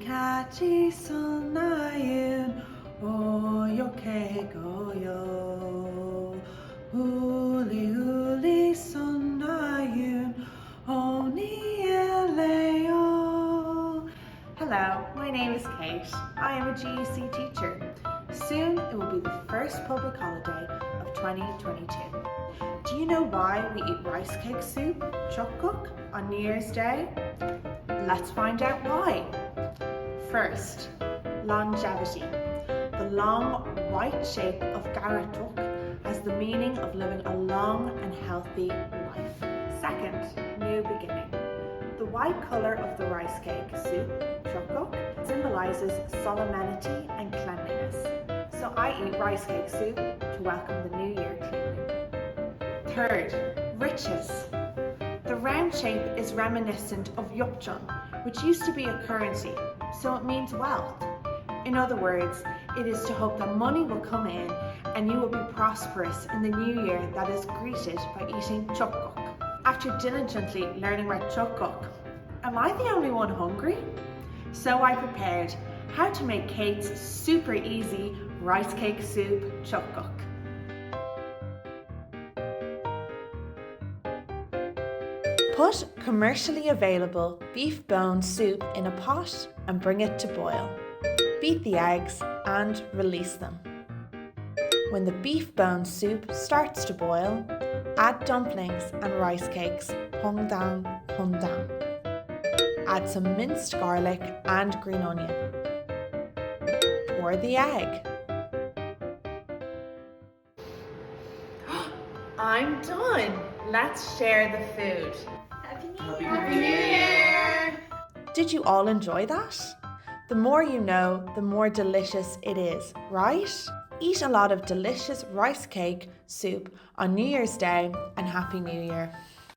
같이 손나윤 오욕해 고요 훌리 손나윤 오니엘레요. Hello, my name is Kate. I am a GEC teacher. Soon it will be the first public holiday of 2022. Do you know why we eat rice cake soup, chukuk, on New Year's Day? Let's find out why. First, longevity. The long white shape of garatuk has the meaning of living a long and healthy life. Second, new beginning. The white colour of the rice cake soup, chukuk, symbolises solemnity and cleanliness. So I eat rice cake soup to welcome the new year cleanly. Third, riches. The round shape is reminiscent of yopchon, which used to be a currency, so it means wealth. In other words, it is to hope that money will come in and you will be prosperous in the new year that is greeted by eating chukuk. After diligently learning about chukuk, am I the only one hungry? So I prepared how to make Kate's super easy rice cake soup chukuk. Put commercially available beef bone soup in a pot and bring it to boil. Beat the eggs and release them. When the beef bone soup starts to boil, add dumplings and rice cakes, hongdang. Add some minced garlic and green onion. Pour the egg. I'm done. Let's share the food. Happy New Year! Did you all enjoy that? The more you know, the more delicious it is, right? Eat a lot of delicious rice cake soup on New Year's Day and Happy New Year.